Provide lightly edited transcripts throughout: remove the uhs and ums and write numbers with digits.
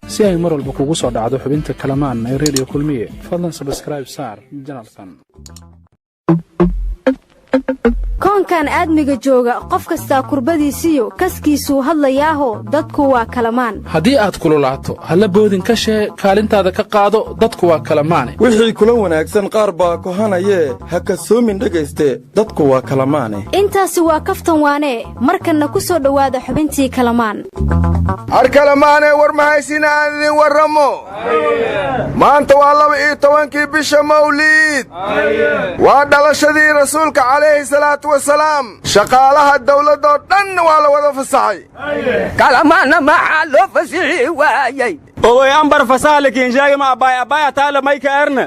si ay mar walba kugu soo dhacdo xubinta kalamaan ee radio kulmiye fadlan subscribe saar janalkan koonkan aadmiga jooga qof kasta kurbadiisiyo kaskiisu hadlayaaho dadku waa kalamaan haddii aad kululaato halla boodin ka shee kaalintaada ka qaado dadku waa kalamaane wixii kula wanaagsan qaar baa kohanayee ha kasoomin dhegayste dadku waa kalamaane intaasi waa kaftan waane markanna ku soo dhowaada xubintii kalamaan arkalamaane war mahaysiina aan idin warramo maanta waa 12 bisha mawliid waa dhalashadii rasuulka calayhi salaatu wasalaam shaqaalaha dawladoo dhan waa la wada fasaxay kalamaana maxaa loo fasixi waayay ogoy ambar fasaalikiin sheegay ma abaya taala mayka erna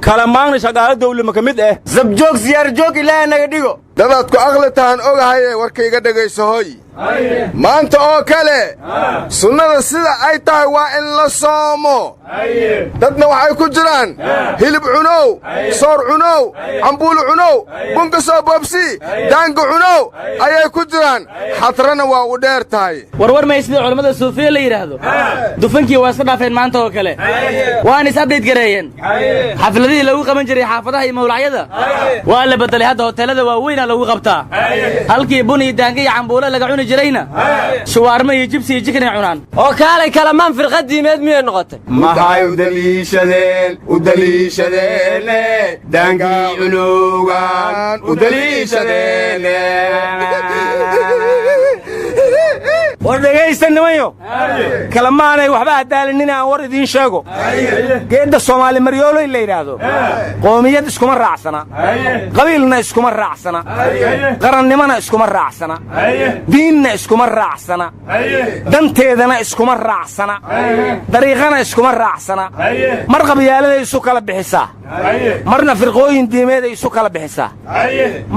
kalamaana shaqaala dawlad ma kamid zabjoog siyaar joog ilaahay naga dhigo dadaad ku aqli tahan ogahaye warkayga dhagayso hoy maanta oo kale sunnada sida ay tahay waa in la soomo dadna waxay ku jiraan hilib cunow soor cunow cambuul cunow bunka soo boobsi daango cunow ayay ku jiraan xatrana waa u dheer tahay warwar may sida culimada suufiya la yiraahdo dufankii waa iska dhaafeen maanta oo kale waan is update gareeyeen xafladii lagu qaban jiray xaafadaha iyo mawlacyada waa la bedelay hadda hoteelada waaweyn lagu qabtaa halkii buni daango iyo cambuulo laga cuni jirayna shawarma iyo jibsi iyo chicken ay cunaan oo kaalay kalamaan firqadiimeed miyay noqotay maxay u daliishadeen daangi cunugan u daliishadeen war dhegaysta nimayo kalamaanay waxba hadaalinina aan war idiin sheego geedda Soomaali maryoolay la yiraahdo qoomiyad iskuma raacsana qabiilna iskuma raacsana qarannimana iskuma raacsana diinna iskuma raacsana danteedana iskuma raacsana dariiqana iskuma raacsana mar qabyaalada isu kala bixisaa marna firqooyin diimeed isu kala bixisaa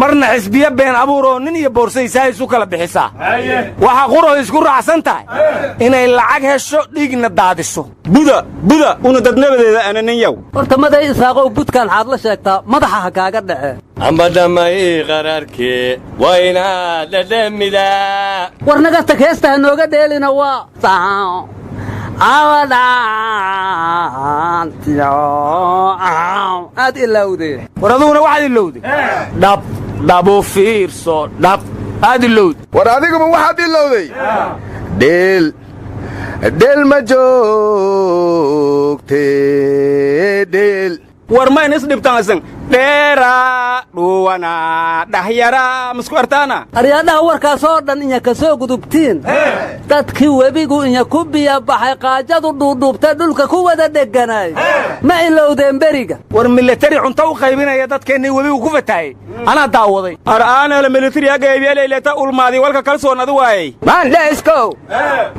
marna xisbiya been abuuro nin iyo boorsaysaa isu kala bixisaa waxa qoro isku raacsan tahay inay lacag hesho dhigna daadiso buda una dadnabadeeda ananin yow horta maday isaaqo budkan xaad la sheegtaa madaxa ha kaaga dhace ambadamay qararkee wayna dadamida warnaga tageesta nooga dheelina waa aad ilowde waraduna waxaad ilowde dhabo fiirso aad ilowde war adiguma waxaad ilowday dheel ma joogtee dheel war mayn is dhibtaasan dheera dhuwana dhahyara masku artaana aryaadaha warkaasoo dhan inya ka soo gudubtiin dadkii webigu inya ku biya baxay qaajadu dhuudhuubtay dhulka ku wada dheganay ma ilowdeen beriga war military cunto u qaybinaya dadkeennii webigu ku fataayey anaa daawaday araana la military agaybeeleyleta ulmaadi walka kalsoonadu waayey maandheeskow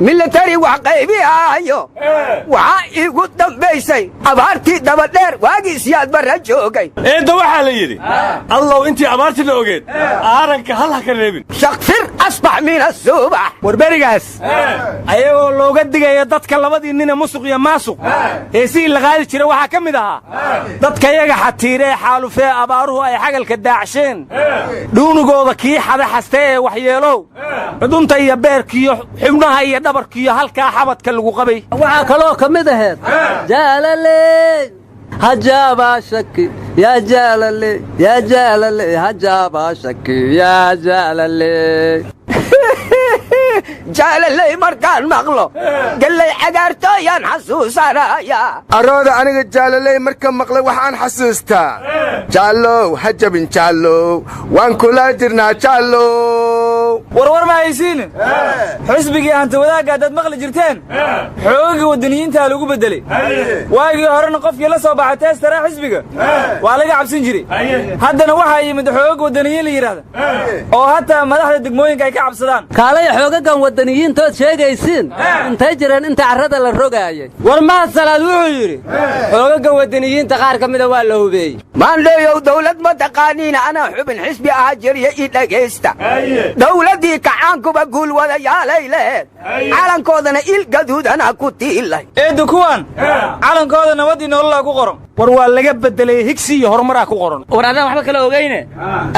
military wax qaybiyaayo waxaa igu dambaysay abaartii dabadheer waagii siyaad barra joogay inta waxaa la yidhi allow intii abaartii la ogeed aaranka hal ha ka reebin shaqfir asbax min asubax war berigaas ayagoo looga digaya dadka labadii nina musuq iyo maasuq heesihii la qaadi jira waxaa ka mid ahaa dadka yaga xatiiree xaalufee abaaruhu ay xagalka daacsheen dhuunigooda kii xada xastee ee waxyeelow cudunta iyo beerkiiyo xubnaha iyo dhabarkiiyo halkaa xabadka lagu qabay waxaa kaloo ka mid aheed jaalaley hajaba shaki ya jalale hajaba shaki ya jalale jaalaley markaan maqlo gallay cagaartooyaan xasuusanaya arooda aniga jaalaley marka maqlay waxaan xasuustaa jaallow ha jabin jaallow waan kula jirnaa jaallow warwar ma haysiin xisbigii hanta wadaagga dad maqli jirteen xoogii wadaniyiinta lagu bedelay waagii horena qofkii la soo baxay teestara xisbiga waa laga cabsan jiray haddana waxaa yimid xoog wadaniyiin la yiraahdo oo hataa madaxda degmooyinka ay ka cabsadaan kaalaya xoogagan wadaniyiintood sheegaysiin intay jireen inta carrada la rogaayay war mahasalaad wuxuu yidhi xoogaga wadaniyiinta qaar ka mida waa la hubeeyey maandheeyow dawlad ma taqaaniina anaa xubin xisbi ahaa jiriya ii dhegaysta dawladdii kacaankuba guul wadayaalay lehed calankoodana il gaduudana ku tiilay eedu kuwan calankooda nabadii nololaa ku qoran war waa laga bedelay higsi iyo horumaraa ku qoran war adaan waxba kala ogeyne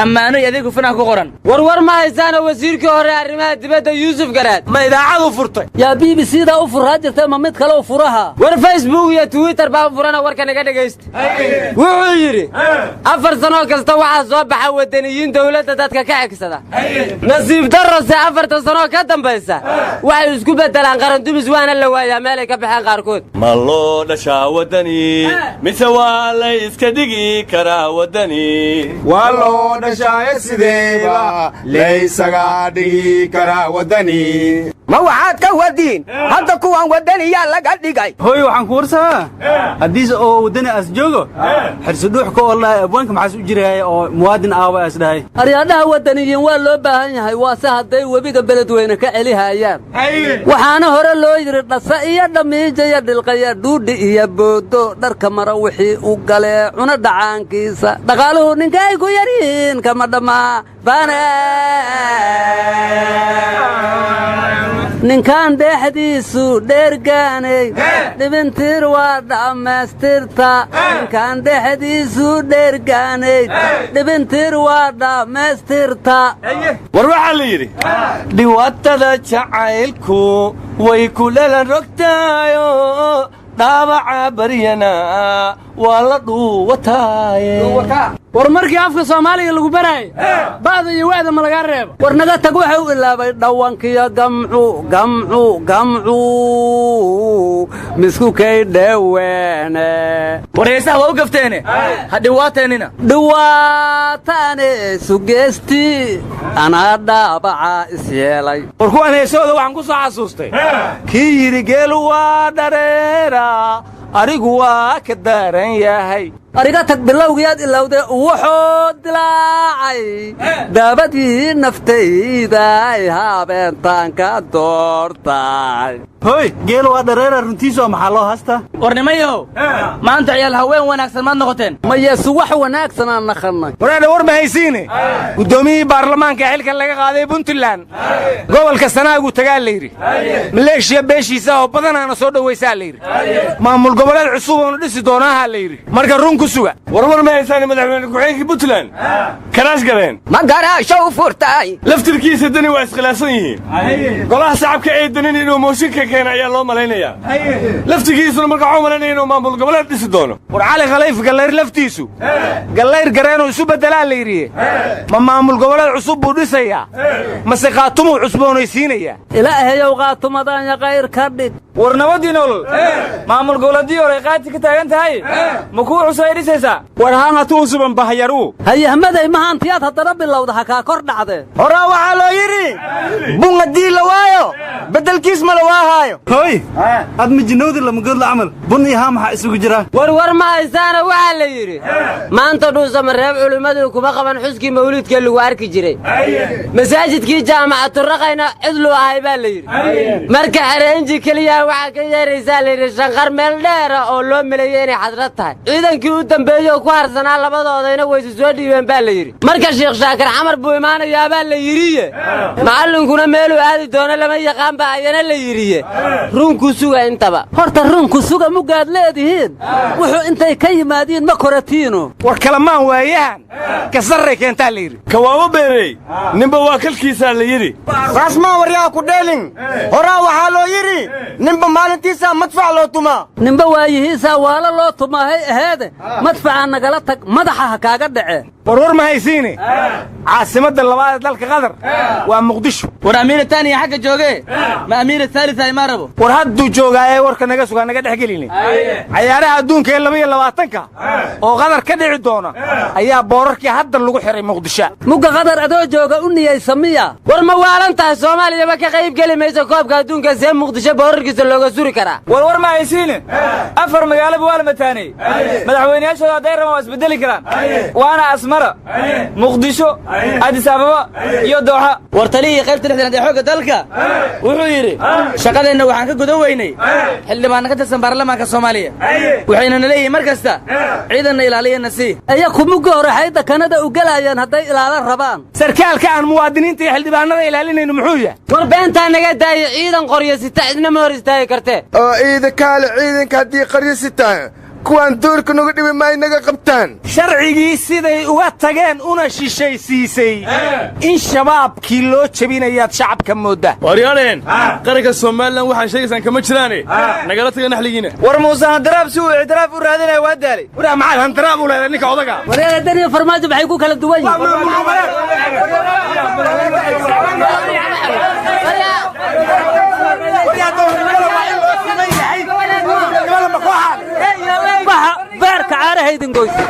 ammaano iyo adeeg hufnaa ku qoran war ma haysaana wasiirkii hore arrimaha dibadda yuusuf garaad ma idaacadu furtay yaa BBC da u furaa jirtay ma mid kale u furaha war Facebook iyo Twitter baa furana warka naga dhageysta wuxuu yiri 4 sano kasta waxa soo baxa wadaniyiin dawladda dadka ka xigsada nasiib darro 4 sano ka dambaysa waxay isku bedelaan qaran dumis waana la waayaa meel ay ka baxaan qaarkood ma loo dhashaa wadani mise waa la iska dhigi karaa wadani waa loo dhashaa sideeba laysaga dhigi karaa wadani ma waxaad ka wadiin hadda kuwan wadaniyaa laga dhigay hooy waxaan ku warsaa haddiis oo wadani as joogo xirsidhuux ka wallahi abwaanka maxaas u jiray oo muwaadin aawa as dhahay aryaadaha wadaniyiin waa loo baahan yahay waa se hadday webiga beledweyne ka celihayaan waxaana hore loo yidhi dhasa iyo dhamiija iyo dhilqaya dhuudhi iyo boodo dharka mara wixii u galee cuna dhacaankiisa dhaqaaluhu ninka ay ku yaryihiin kama dhammaa baana ninkaan dheexdiisu dheergaanay dhibintiir waa dhammaystirta ninkaan dhexdiisu dheergaanay dhibintiir waa dhammaystirta war waxaa la yidhi dhibaatada jacaylku way ku dhalan rogtaayo dhaabaca baryana waa la dhuuwataaye war markii afka Soomaaliga lagu baraay baad iyo waada ma laga reebo war naga tag waxa uu ilaabay dhawankiya gamcu misku kay dhaweene wareysa waa u gafteene hadii waateenina dhawaataane sugeesti ana dhaabaca isyeelay war kuwan heesooda waxaan ku soo xasuustay kii yiri geel waa dhareera arigu waa ka daaran yahay ariga tag bilowgiyaad ilowday wuxuu dilaacay daabadii naftayda ay habeentaan ka doortay hooy geel waa dhareera runtiisu maxaa loo haystaa warnimayow maanta ciyaal haween wanaagsan maad noqoteen ma yeesu wax wanaagsan aan naqanay waraana war ma haysiine gudoomiyii baarlamaanka xilka laga qaaday Puntland gobolka Sanaagu tagaa la yiri maleeshiya beeshiisa oo badanaana soo dhawaysaa la yiri maamul goboleed cusub oo dhisi doonaa la yiri marka run ku suga war ma haysan madaxweyne ku-xigeenka Puntland kalaas galeen ma garaasho u furtay laftirkiisa dani waa iskhilaasan yihiin golaha shacabka ee danin inuu mooshinka keenay ayaa loo malaynayaa laftigiisuna marka uu malaynayo inuu maamul goboleed dhisi doono war cali khaliif galleer laftiisu galleer gareeno isu bedelaa la yiri ma maamul goboleed cusub buu dhisayaa ma se qaatumo cusboonaysiinaya ilaahayow qaatumadan ya qayr ka dhig war nabadii nolol maamul goboleedii hore qaati ka taagan tahay ma ku cusayrisaysa war haan hatu suban bahyaru hayahmaday mahantiyaad hadana bilowda ha ka kor dhacde hora waxa loo yiri bungadii la waayo bedelkiis ma la waahayo hooy ad mijinowdi lama god la amal bunni ha maxaa isugu jira war ma haysaana waxa la yiri maanta dhuusa mareeb culimadu kuma qaban xuskii mawlidka lagu arki jiray masaajidkii jaamacatu raqayna cidlu ahay baa la yiri marka areenji kaliya waxa ka yeeraysaa la yiri shanqar meel dheer oo loo maleeyay inay xadrad tahay ciidankii u dambeeyay ku harsanaa labadoodayna way soo dhiibeen baa la yiri marka Sheekh Shaakir Xamar buu imaanayaa baa la yiri macallinkuna meelu aadi doona lama yaqaan baa ayana la yiri runku suga intaba horta runku suga mugaad leedihiin wuxuu intay ka yimaadeen ma koratiino war kalamaan waayaan ka sarre keenta la yiri kawaabo beerey nimba waa kalkiisa la yiri rasma waryaa ku dheelin hora waxa loo yiri nimba maalintiisa madfac loo tuma nimba waayihiisa waala loo tumahay aheede madfaca nagala tag madaxa ha kaaga dhace war ma haysiine caasimada labaad dalka Qatar waa Muqdisho war amiir tani xagga jooge ma amiir thalith ay ma rabo war haddu joogay warka naga sugan naga dhaxgelin ciyaaraha adduunka ee 22ka oo Qatar ka dhici doona ayaa boorarkii hadda lagu xiray Muqdisho muga Qatar adoo jooga u niyeysamaya war ma waalantahay Soomaaliya ba ka qayb gali mayso koobka adduunka see Muqdisho boorarkiisa looga suri karaa war ma haysiine afar magaalo waa mataanay madaxweynayaasha dheer ma isbedeli karaan waana asmara Muqdisho addis ababa iyo dooxa war taliyihii qaybta lixdanaad ee xoogga dalka wuxuu yidhi shaqadeenna waxaan ka gudan weynay xildhibaanna ka tirsan baarlamaanka soomaaliya waxaynana leeyihiin mar kasta ciidanna ilaaliyana sii aya kumuga hore xayda kanada u galayaan hadday ilaalan rabaan sarkaalka aan muwaadiniinta iyo xildhibaanada ilaalinayno muxuu yahay war beentaa naga daaya ciidan qoryo sita cidna ma hor istaagi kartee oo ciidankaale ciidanka haddii qaryo sitaan kuwaan doorka nuga dhibi maay naga qabtaan sharcigii siday uga tageen una shishaysiisay in shabaabkii loo jebinayaad shacabka moodda waryaaleen qaranka somalilan waxaan sheegaysaan kama jiraane nagala taga naxligiina war muuse handaraab si uu ictiraaf u raadinaya waa daalay waraa maxaad handaraab u leedahay ninka odaga wareega daniya farmaajo maxay ku kala duwan yihiin beerka caarahaydin goysa